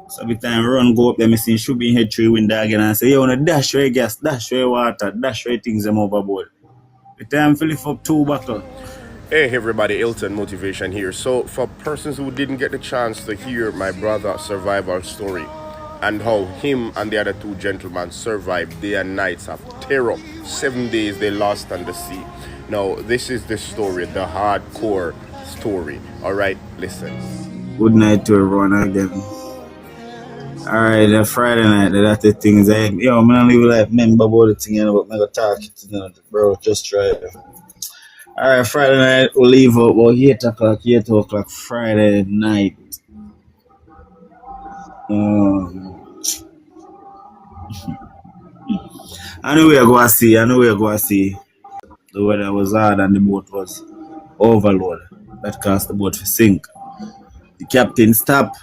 So every time run go up there, I see should be head through window again and say, yo, no dash away gas, dash away water, dash away things them overboard. The time to lift up 2 buckle. Hey everybody, Ilton Motivation here. So for persons who didn't get the chance to hear my brother's survival story and how him and the other 2 gentlemen survived day and nights of terror, 7 days they lost on the sea. Now this is the story, the hardcore story. Alright, listen. Good night to everyone again. Alright, that Friday night, that's the things I yo, I'm gonna leave like remember about the thing, you know, but I'm gonna talk it, you know, bro, just try it. Alright, Friday night, we'll leave up about 8 o'clock Friday night. I know we're going to see. The weather was hard and the boat was overload. That caused the boat to sink. The captain stopped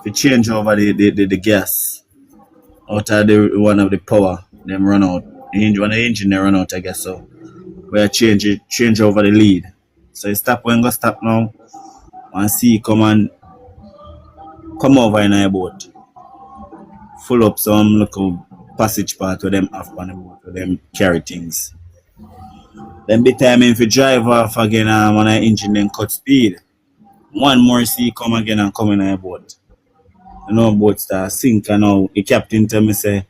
to change over the gas out of one of the power. Them run out. One of the engine they run out, I guess so. We change over the lead. So he stop when go stop now and see come over in a boat. Full up some little passage part where them off on the boat where them carry things. Then the time if you drive off again when the engine then cut speed. One more see come again and come in a boat. You know boat start sink and now the captain tell me say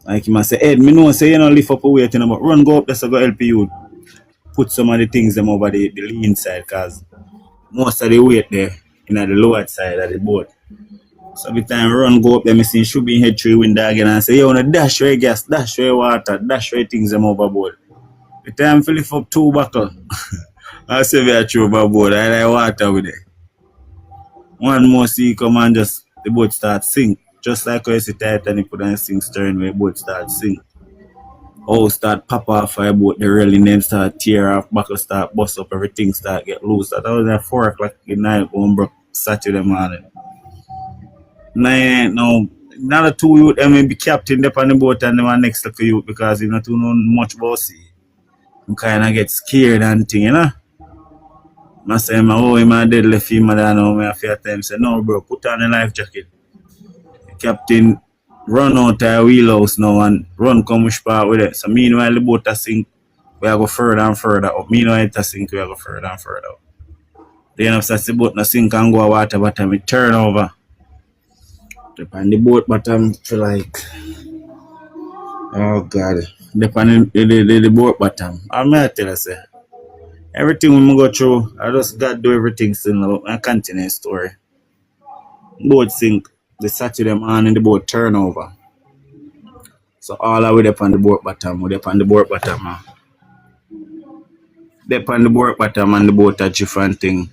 like he must say, Ed, me know say you know lift up a weight, you know, but run go up there so go help you put some of the things them over the lean side because most of the weight there in the lower side of the boat. So every time run go up there, I see should be head through window again and say, yo, no dash away gas, dash away water, dash away things them overboard. The time to lift up 2 buckle. I say we are through overboard, I like water with it. One more see come and just the boat start sink. Just like when you see Titanic put on sink stern where the boat start sink. Oh, start pop off for a boat, the railing then start tear off, buckle start bust up, everything start get loose. That was at 4 o'clock at night when broke Saturday morning. Now, another 2 youth, I may be captain up on the boat and the one next to you because you not know much about sea. You kind of get scared and thing, you know. I say, oh, I'm a deadly female, I know me a few times. Say, no, bro, put on the life jacket. The captain run out of the wheelhouse now and run come which part with it. So meanwhile, the boat a sink, we go further and further up. Meanwhile, it a sink, we go further and further up. Then after the boat no sink and go water bottom, it turn over. Depend the boat bottom feel like, oh God, depend the boat bottom. I'm gonna tell you, say, everything we go through, I just got to do everything still. I continue story. Boat sink, the Saturday morning the boat turn over. So all of we up on the boat bottom, we up on the boat bottom. They on the boat bottom and the boat a different thing.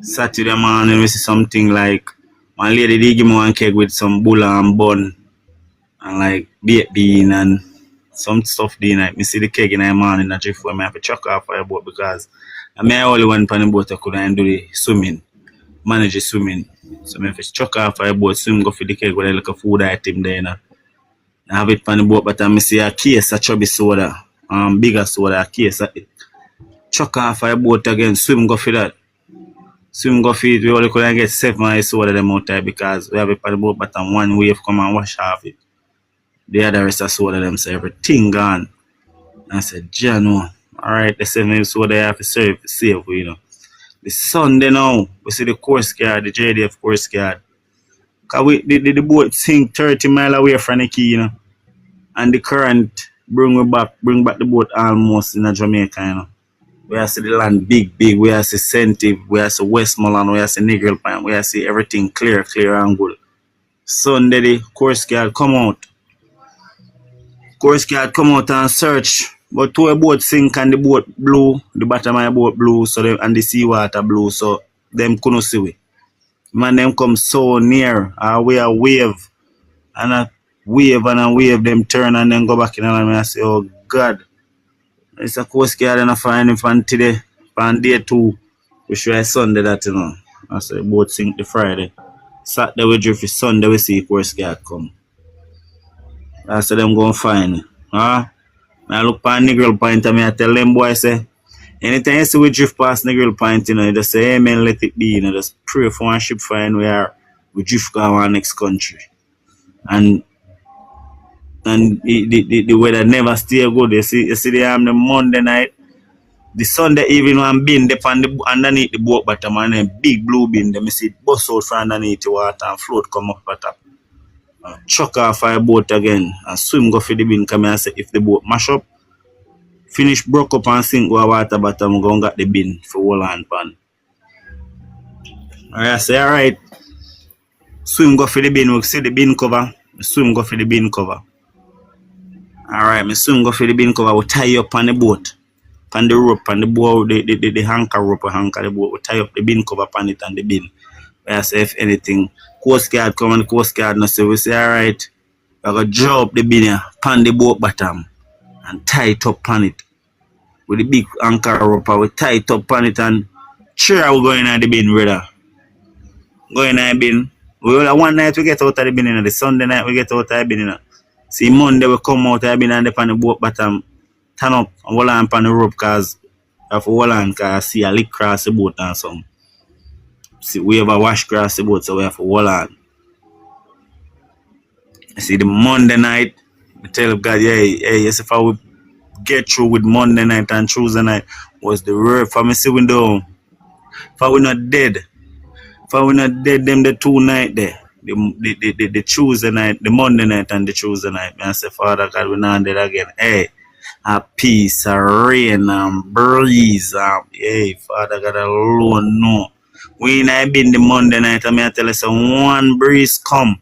Saturday morning we see something like my lady did give me one cake with some bulla and bun and like baked bean and some stuff there. Like, me see the cake in the morning I drift where I have to chuck off for a boat because I'm the only one on the boat I couldn't do the swimming, manage the swimming. So I have to chuck off for a boat, swim, go for the cake with a little food item there. You know. I have it on the boat, but I see a case of chubby soda, bigger soda, a case of it. Chuck off for a boat again, swim, go for that. Swim go feed, we only couldn't get 7 soda them out there because we have it on the boat bottom, one wave come and wash off it. The other rest of soda them say everything gone. I said, Jano, alright, the 7 soda you have to serve save, you know. The Sunday now, we see the course guard, the JDF course guard. Cause the boat sink 30 miles away from the key, you know. And the current bring back the boat almost in a Jamaica, you know. We have see the land big, we have see Sentive, we have see Westmoreland, we have see Negril Pine, we have see everything clear and good. Sunday the course guard come out. Course guard come out and search. But two boat sink and the boat blue, the bottom of the boat blue, so them, and the seawater blue, so them couldn't see we. Man them come so near, we a wave, and a wave them turn and then go back in and I say, oh God. It's a coast guard and I find him from today, from day 2, which was Sunday that, you know. I say boat sink the Friday. Saturday we drift, Sunday we see coast guard come. I say them go and find him. I look past Negril Point and I tell them boy, say, anytime you see we drift past Negril Point, you know, you just say, amen, let it be, you know, just pray for one ship find we are We drift go our next country. And the weather never stay good. You see the Monday night, the Sunday evening one bin dip on the underneath the boat bottom and a big blue bin. Them see it bust out from underneath the water and float come up at top. Chuck off our boat again and swim go for the bin. Come here and say if the boat mash up, finish broke up and sink go water bottom, go and get the bin for whole hand pan. I say alright. Swim go for the bin, we see the bin cover. Swim go for the bin cover. Alright, me swim go for the bin cover, we tie up on the boat. On the rope, on the boat, the anchor rope, anchor the boat, we tie up the bin cover on it and the bin. I say if anything, Coast Guard come and the Coast Guard no say, we say alright, we're gonna drop the bin here, pan the boat bottom and tie it up on it. With the big anchor rope, we tie it up on it and sure we go in the bin, brother. Go in the bin. One night we get out of the bin, the Sunday night we get out of the bin. See, Monday we come out of the bin and they on the boat bottom, turn up and hold on the rope because I have to hold on because I see a lick cross the boat and some. See, we have a wash cross the boat, so we have to hold on. I see the Monday night, I tell God, yes, if I would get through with Monday night and Tuesday night was the word for me see window. If I were not dead, them the 2 night there. The Tuesday night, the Monday night and the Tuesday night. I say, Father God, we're not dead again. Hey, a peace, a rain, breeze. Hey, Father God alone, no. When I been the Monday night, I tell us one breeze come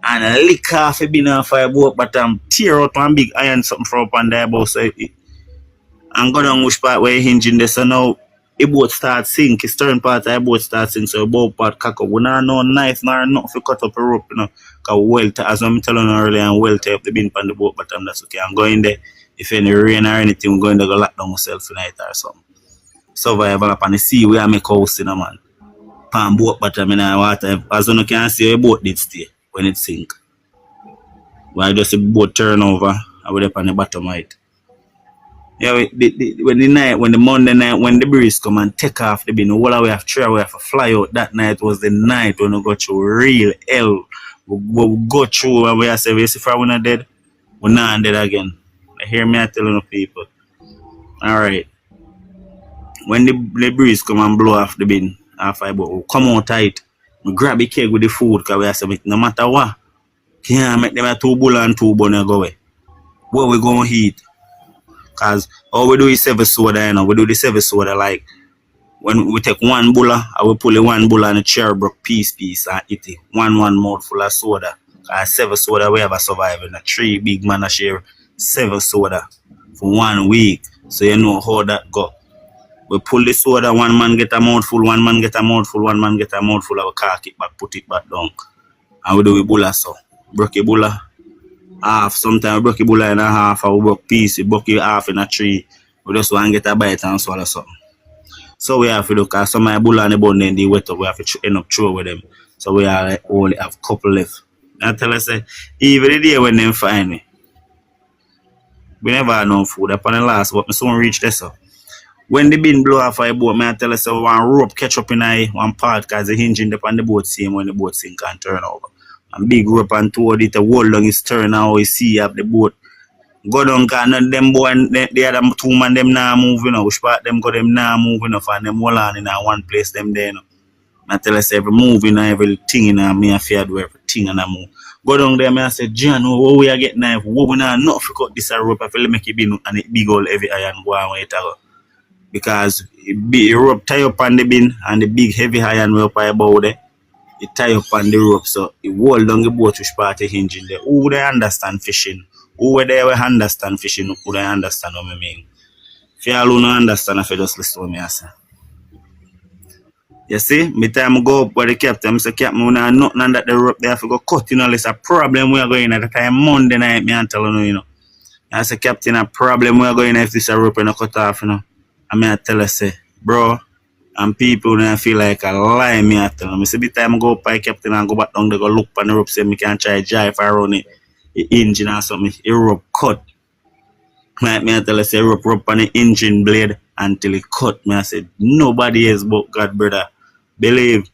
and lick off a bin off a boat, but tear out one big iron something from up on there, boss. And go down which part where you hinging this, so now the boat start sink, the stern part of the boat start sink, so the boat part cock up. We don't know knife nor nothing to cut up a rope, you know, because weld, as I'm telling you earlier, and weld tie up the bin on the boat, but that's okay. I'm going there, if any rain or anything, I'm going to go lock down myself tonight or something. Survival up on the sea, we are make house in a man. Pan boat bottom in the water, as you can see, the boat did stay when it sink. Why just the boat turn over, and we're up on the bottom of it. Yeah, when the Monday night, when the breeze come and take off the bin, all we have to fly out. That night was the night when we go through real hell. We go through and we say, if we're not dead, we're not dead again. I hear me telling the people. Alright. When the breeze come and blow off the bin, after we come out tight, we grab the keg with the food because we say, no matter what, can't make them a 2 bull and 2 bun go away. What we going to eat? Because all we do is 7 soda, you know. We do the 7 soda like when we take 1 bulla, I will pull the 1 bulla and a cherry brook piece and eat it. One mouthful of soda. Because 7 soda we have a survive in a 3 big man a share 7 soda for 1 week. So you know how that go. We pull the soda, 1 man get a mouthful, 1 man get a mouthful, 1 man get a mouthful, I will cock it back, put it back down. And we do the bulla so. Broke a bulla. Half, sometimes we broke a bulla in a half, or we broke piece, we broke it half in a 3. We just want to get a bite and swallow something. So we have to look at some of the bulla and the bone, then they wet up, we have to end up throw with them. So we are only have a couple left. I tell us, even the day when them find me, we never had no food. Upon the last, but my son reached this up. When the bin blow off a boat, I tell us one rope catch up in one part because the hinging upon the boat same when the boat sink and turn over. And big rope and toward it, the whole long is turn now we see up the boat. Go down because them boy and the other 2 man them now move, you know. Which part them go them now move, you know, and them hold on in one place them there, you know. I tell us every move in everything in me I fear do everything and I move. Go down there, I say, John, what we are getting knife? What we not enough to cut this rope I feel make it bin and it big old heavy iron go on with it go. Because the rope tie up on the bin and the big heavy iron way up about there. It tie up on the rope, so it hold down the boat which part of hinging there. Who would I understand fishing? Who would I understand fishing? Who would I understand what I mean? If you all don't understand, if you just listen to me, I say. You see, me time I go up with the captain, I say, Captain, we not nothing on that the rope there, if you go cut, you know, it's a problem we are going at the time Monday night, me and telling you, you know. I say, Captain, a problem we are going if this a rope and a cut off, you know. I mean, I tell her, say, bro, and people don't feel like a lie, me I tell them. I say, the time I go up by captain and go back down, they go look on the rope, say, me can try drive around the engine or something, the rope cut. Like me I tell her, say, rope on the engine blade until it cut. Me I said, nobody else but God, brother. Believe,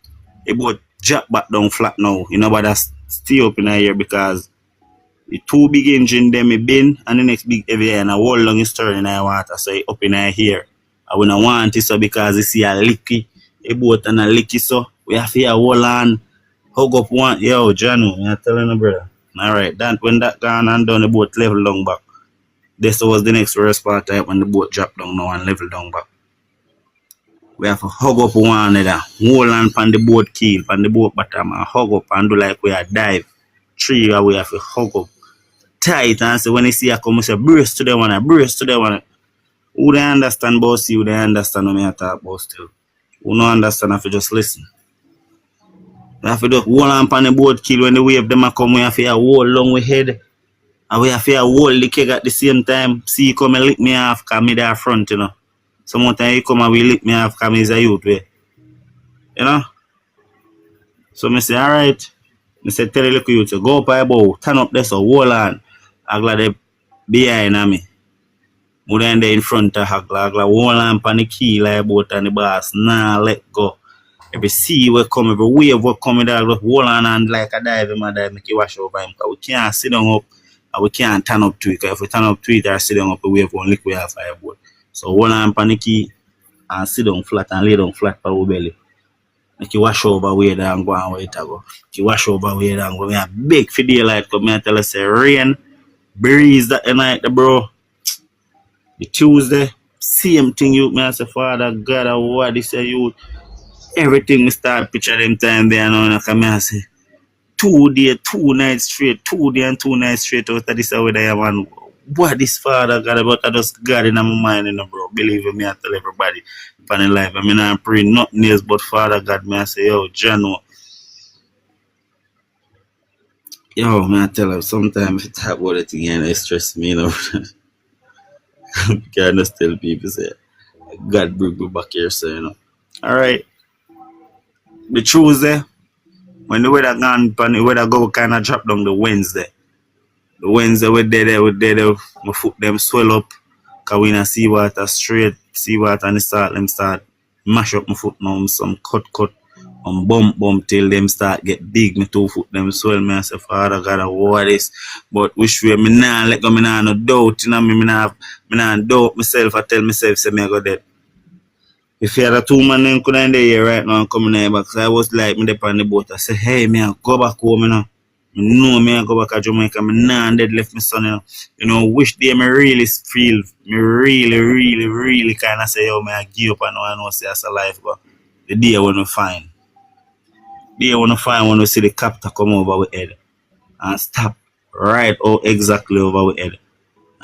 it boat drop back down flat now. You know, but that's stay up in here because the two big engine them me bin and the next big heavy and a whole long is turning in water. So it up in here. I wouldn't want it so because you see a leaky, a boat and a leaky so we have to hold on, hug up one. Yo, Janu, I'm telling you, brother. Alright, that when that gone and done the boat level down back. This was the next worst part type when the boat dropped down now and level down back. We have to hug up one another, hold on pan the boat keel, pan the boat bottom and hug up and do like we are dive. Three we have to hug up tight and say when you see I come, say brace to the one, brace to the one. Who they understand about see, who they understand what me I talk about still. Who no understand have to just listen. We have to just hold on pan the boat keel when the wave them a come, we have to hold long we head. And we have to hold the keg at the same time. See you come and lick me off because me there front, you know. Sometimes you come and we lick me off because me is a youth way. You know? So I say, alright. I say, tell the little youth, go up a bow, turn up there, so hold on. Agla they behind me. More than they in front of Agla. Agla hold on pan the key like boat and the boss. Nah, let go. Every sea will come, every wave will come, there, hold on and like a dive, make you wash over him. Because we can't sit down up and we can't turn up to it. Because if we turn up to it or sit down up, the wave won't lick we have fireboard. So hold on pan the key and sit down flat and lay down flat for our belly. Make you wash over where there and go and where it go. Make you wash over where there and go. We have big for daylight because I tell you say rain, breeze that the night, bro. The Tuesday, same thing you me say, Father God, what this say you. Everything we start picture them time there now and come here say 2 days, 2 nights straight, 2 days and 2 nights straight out of this way there man. What this Father God about I just God in my mind, you know, bro. Believe me, I tell everybody upon the life. I mean I pray nothing else but Father God me I say, yo, Jano. Yo, man, I tell him sometimes if you talk about it again, it stress me, you know. Can't just tell people say God bring me back here, so you know. Alright. The Tuesday, when the weather gone, the weather go kind of drop down the Wednesday. The Wednesday we there, my foot them swell up. Cause we in sea water straight, sea water and them start mash up my foot now, some cut, and bump till them start get big. My 2 foot them swell me. I say, Father God, what is? But which way me nah let go, me nah no doubt, you know me nah doubt myself. I tell myself, say me I go dead. If you had a 2 man then could in the here right now and coming here back, so I was like me up on the boat. I said, hey me I go back home, you know. Me know me I go back to Jamaica, me nah dead left my son, you know. You know, which day me really feel, me really kinda say, yo, me I give up and I know say that's a life, but the day when we find. The day when we find when we see the captor come over our head and stop right out exactly over our head.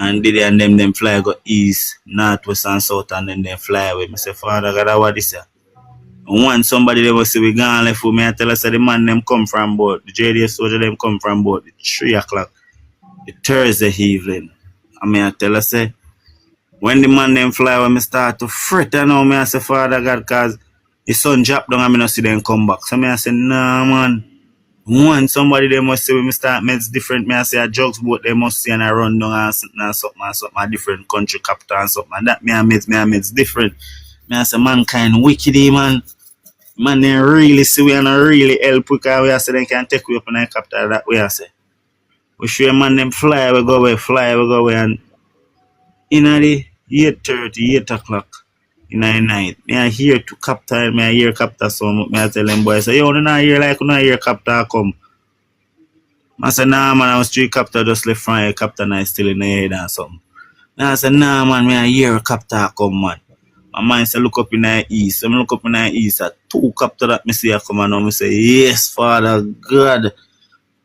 And did and them fly go east, north, west and south and then they fly away. I say, Father God, what this here? And when somebody they will say we gone left for me, I tell us that the man them come from boat, the JDS soldier them come from boat at 3 o'clock, the Thursday evening. I tell us say when the man them fly when me start to fret and now me I say Father God cause the sun drop down and me not see them come back. So me I say nah man. One somebody they must say when me start meds different, me I say a drugs boat they must see and I run down and something a different country capital and something. And that me I meds different. Me I say mankind wicked man. Man they really see we and really help because we I say they can take we up in the capital that way I say. We show man them fly we go away and in the 8:30, 8 o'clock in the night. Me I hear to captain, me I hear captain some me I tell them boys say yo you not hear like you not hear captain come. I say nah man I was 3 captain just left from here, captain I still in the head and something. I say nah man me I hear captain come man. My mind say look up in the east. So I look up in the east at 2 captain that me see come and now me say yes Father God.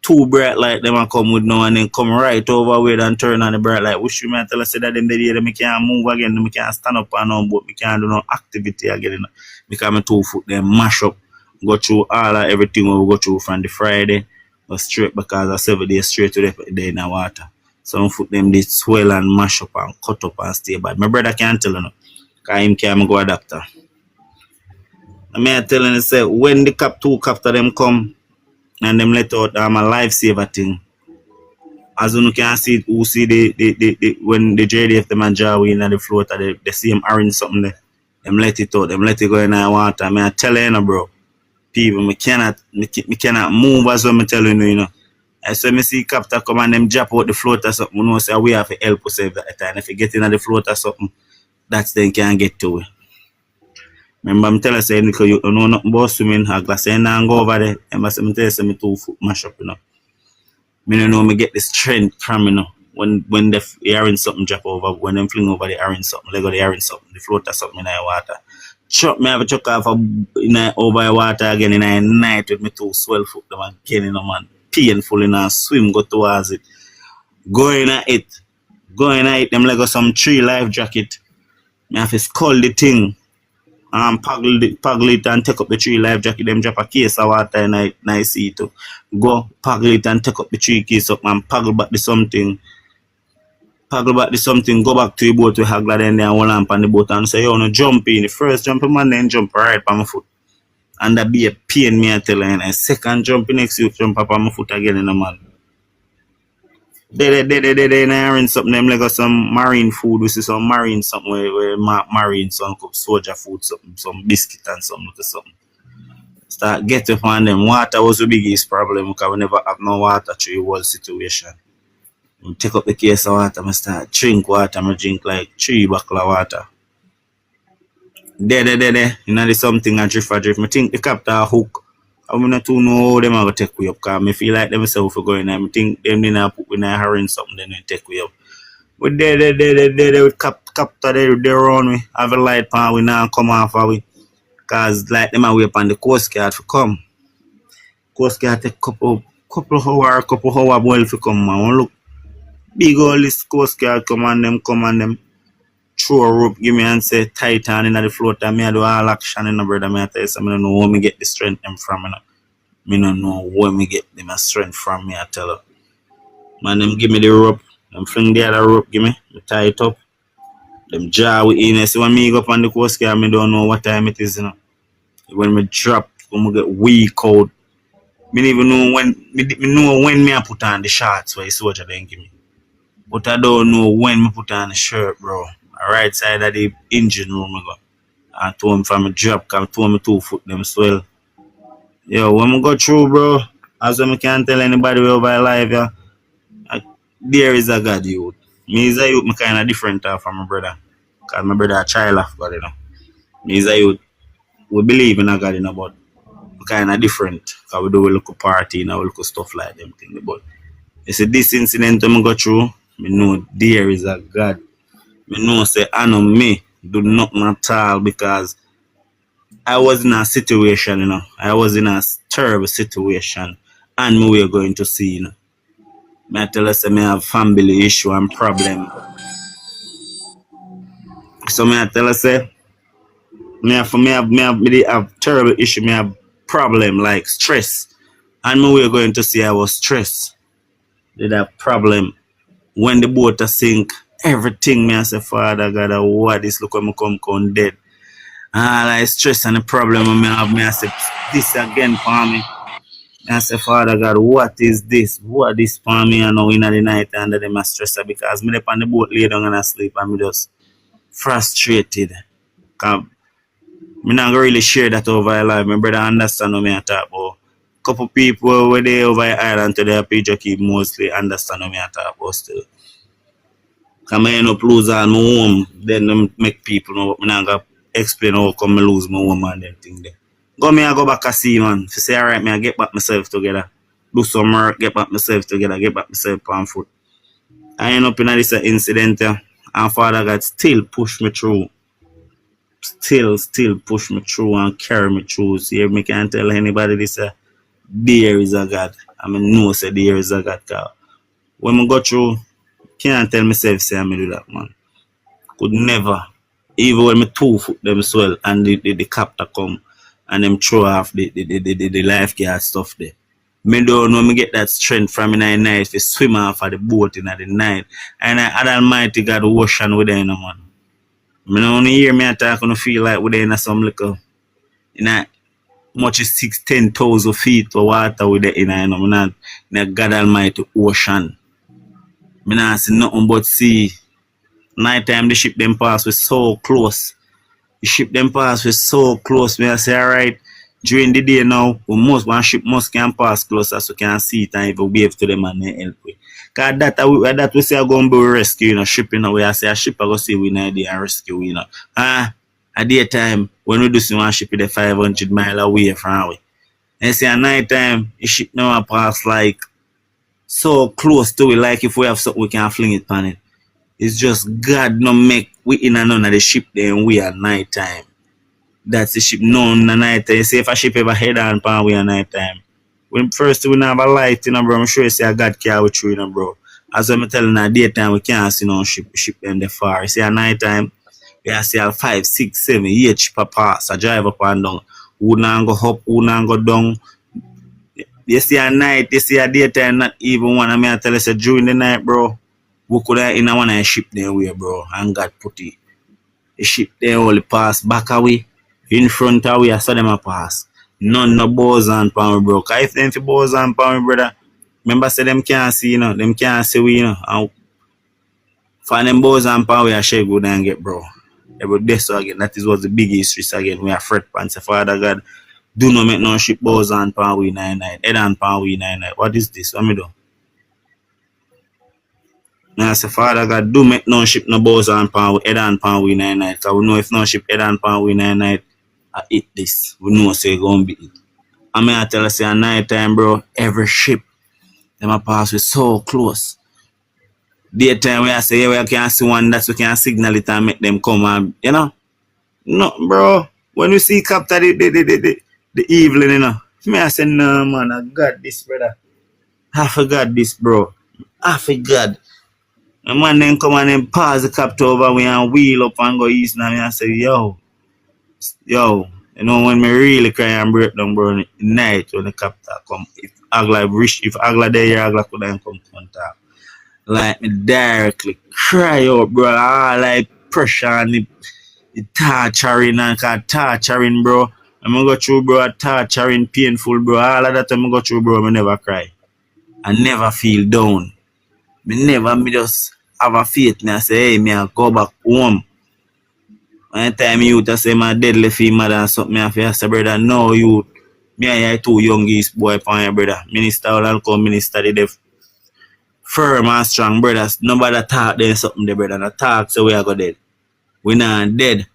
2 bright light them a come with now and then come right over where and turn on the bright light. Which you might tell us say that them the me can't move again, me can't stand up and on but me can't do no activity again. You know? Because my 2 foot them mash up. Go through all of everything we go through from the Friday. Go straight because I 7 days straight to the day in the water. Some foot them they swell and mash up and cut up and stay bad. My brother can't tell you no. Because him can't go a doctor. I mean telling you say when the 2 captor them come and them let out a lifesaver thing. As you can see it, who see the when the JDF them and Jawi in the floater, they see him orange something there. Them let it out, them let it go in the water. I tell you, bro. people, me cannot move as well, me telling you, you know. And so me see captain come and them drop out the float or something, you know, say we have to help us at that time. If you get in the float or something, that's then can get to it. Remember, I'm telling you, say, you know nothing about swimming, I glass and go over there. And I say, me tell you, say, me 2 foot mash up, you know. Me don't know me get the strength from, you know, when the hearing something drop over, when them fling over the hearing something, they got the hearing something, the float or something in the water. Chuck me have a chuck off in over the water again in the night with me 2 swell foot them again, you know, man. Painful, you know, swim go towards it. Going at it. Them like some 3 life jacket. Me have to skull the thing. Paggle it and take up the 3 life jacket. Them drop a case of water and I see it. Go paggle it and take up the 3 case up and paggle back the something. Go back to your boat with Hagla then there and hold on the boat and say, yo, no jump in. The first jump man then jump right on my foot. And that be a pain me I tell you. And the second jump next you jump up on my foot again in the man. They in something them like some marine food, we see some marine something where marine some soldier food, some biscuit and something. Start get up on them. Water was the biggest problem because we never have no water through the whole situation. I take up the case of water, I start drink water, I drink like 3 bottles of water. There, you know, there's something I drift. I think the captain hook. I not to know how them are going to take we up because I feel like themselves are going there. I think them didn't put in a hurry something, then they take we up. But they capture they run we. Have a light pan, we now come off of we. Because like them are way up on the coast guard to come. Coast guard take couple hour boil to come, man. Look. Big all this coast guard come and them throw a rope, give me and say tighten in the float and me I do all action in the brother. Me I tell you something, I don't know where me get the strength them from, you know. Me don't know where me get them strength from, me I tell you. Man, them give me the rope, them fling the other rope, give me tie it up. Them jaw with in. So when me go up on the coast guard, me don't know what time it is, you know. When me drop, when me get weak out, me don't even know when me I put on the shorts where the soldier then give me. But I don't know when me put on the shirt, bro. Right side of the engine room I go. I told him from a drop, I told me 2 foot them swell. Yo, when I go through, bro, as I can't tell anybody over life, yeah, there is a God, youth. Me is a youth, me kind of different from my brother. Because my brother a child of God, you know. Me is a youth, we believe in a God, you know, but we kind of different. Because we do a little party, you know, we little stuff like them thing. But you see, this incident I go through, me know there is a God. Me know say I know me do nothing at all because I was in a situation, you know. I was in a terrible situation and me we are going to see, you know. Me I tell us say me have family issue and problem. So me I tell us say me have terrible issue, me have problem like stress. And me we are going to see I was stressed. Did that problem when the boat a sink. Everything me I say, Father God, what this look when me come dead. Like stress and the problem me have, me I say, this again for me. I say, Father God, what is this? What is for me and now in the night under them stress because me up on the boat lay down and I sleep and me just frustrated. Cause me not really share that over your life. My brother understand what me I talk about. Couple people where they over the island to their PJK mostly understand what me I talk about still. Because I end up lose all my home, then them make people know, I'm not going to explain how come I lose my home and them thing there. I go back and see, man. If you say, alright, I get back myself together. Do some work, get back myself together, get back myself on foot. I end up in this incident, and Father God still push me through. Still push me through and carry me through. See, me can't tell anybody this, there is a God. I mean, no, say there is a God. When I go through, can't tell myself say I do that, man. Could never. Even when me 2 foot them swell and the captor come and them throw off the lifeguard stuff there. Me don't know me get that strength from in the night to swim off of the boat in the night. And I Almighty God the ocean with them, man. Me don't only hear me attack and feel like we're in some little in a much as 10,000 feet of water with the in a God Almighty ocean. Me not see nothing but sea. Nighttime the ship them pass was so close. The ship them pass was so close. Me I say, alright, during the day now, one ship must can pass closer so can see it and even wave to them and then help we. Cause that we say I go and be rescue, ship, we I say a ship I go see we in there and rescue, at daytime when we do see one ship the 500 miles away from we. And say at night time the ship now pass like so close to it, like if we have something we can fling it on it. It's just God no make we in and none of the ship then we at night time. That's the ship known at night time. You see if a ship ever head on pan we at night time. When first we not have a light, bro. I'm sure you say God care with you, bro. As I'm telling you, daytime we can't see no ship them the far. You see at night time, we have see 5, 6, 7, 8 ship a pass, a drive up and down. Who not go up, who not go down. You see at night, you see at daytime, not even one of me I tell you say during the night, bro. We could have in one of the ship there way, bro, and God put it. The ship there only pass back away, in front away, I saw them a pass. None no bows and power, bro. Cause if them fi bows and power, brother, remember say them can't see, them can't see we, and for them bows and power, we are share good and get, bro. Every day so again, that is what the big history again. We are fret pants, Father God, do not make no ship bows and power we 99, head and power we 99. What is this? What me do? Now I say, Father God, do make no ship no bows and power head and power we 99. Cause we know if no ship head and power we 99, I eat this. We know say gonna be it. I mean I tell you say at night time, bro, every ship them a pass with so close. Daytime we I say yeah, we can see one that we can signal it and make them come and no bro. When we see capture the evening, me I say no man, I got this brother. I forgot this bro. I forgot. The man then come and then pass the capture over we and wheel up and go east and I say yo, when me really cry and break down, bro, at night when the captor come, if Agla there, Agla could then come contact. Like me directly cry out, bro. Like pressure and the torturing and torturing, bro. I'm gonna go through, bro, torturing, painful, bro. All of that I'm gonna go through, bro. I never cry. I never feel down. Me just have a faith. Me I say, hey, me I go back home. Anytime you to say my deadly female and something, I feel say, brother, no, you, me and you two youngest boy upon your brother. Minister will come minister the firm and strong brothers. Nobody talk then something the brother. No talk so we are go dead. We not dead.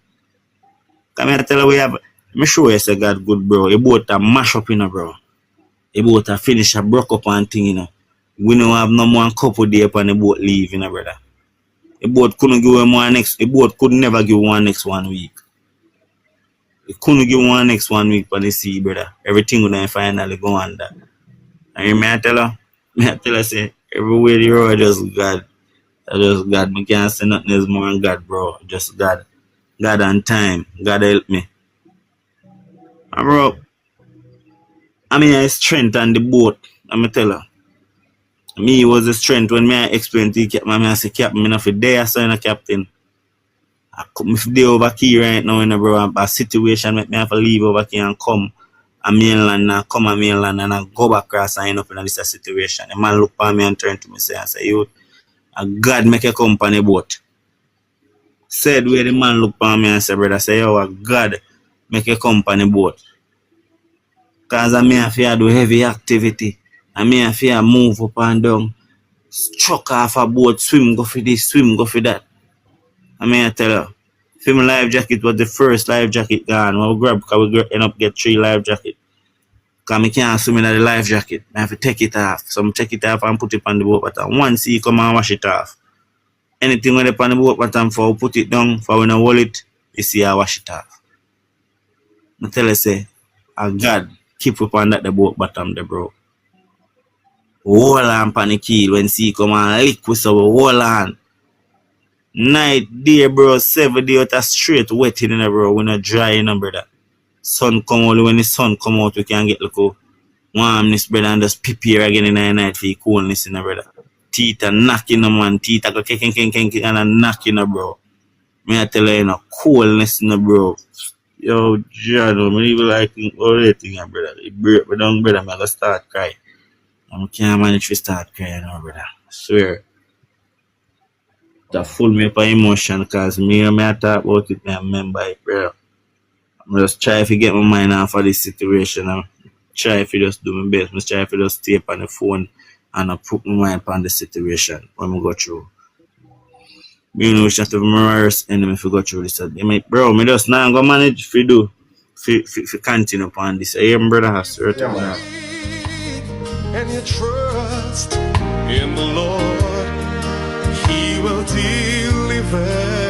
Come here tell you we have, me sure you say God good, bro. You both a mash up, bro. You both a finish a broke up and thing, We don't have no more couple day upon the boat leave, brother. The boat couldn't give him one next. The boat could never give one next 1 week. It couldn't give one next 1 week for the sea, brother. Everything would then finally go under. And I tell her, say, everywhere the road just God. Just God. Me can't say nothing else more than God, bro. Just God. God and time. God help me. And bro, I mean, I strength on the boat. I'm tell her. Me was the strength when I explain to the captain. I say, Captain, I'm not for there, so captain. I come there over here right now, bro. A situation make me have to leave over here and come a mainland and I go back across and end up in this situation. The man look at me and turn to me and say, you, God make a company boat. Said where the man look at me and say, brother, say, yo, God make a company boat. Cause I may have to do heavy activity. I may have to move up and down. Struck off a boat, swim go for this, swim go for that. I may tell you. Film life jacket was the first life jacket gone. We grab because we end up get 3 life jacket. Because I can't swim in the life jacket. I have to take it off. So I take it off and put it on the boat bottom. Once you come and wash it off. Anything when it on the boat bottom for put it down, for when I hold it, you see I wash it off. I tell you say, God keep up on that the boat bottom there, bro. Hold on on the keel when sea come and lick with so hold on. Night, day, bro, 7 days out straight wet in there, bro. We not dry, brother. Sun come only when the sun come out, we can get look warmness, brother, and just prepare again in the night for the coolness, brother. Teeth are knocking, man. Teeth are go and knocking, bro. Me I tell you, coolness, bro. Yo, John, I even like all that thing, brother. It break me down, brother. I'm going to start crying. I can't manage to start crying now, brother. I swear. That full me up of emotion because me I talk about it and I remember it, bro. I just try if you get my mind off of this situation. I try if you just do my best. I try if you just stay up on the phone and I put my mind on the situation when we go through. You know, we should have my worst enemy if we go through this. Bro, me just now go manage if you do. If you continue upon this. I am brother has to Yeah, man. And you trust in the Lord, He will deliver.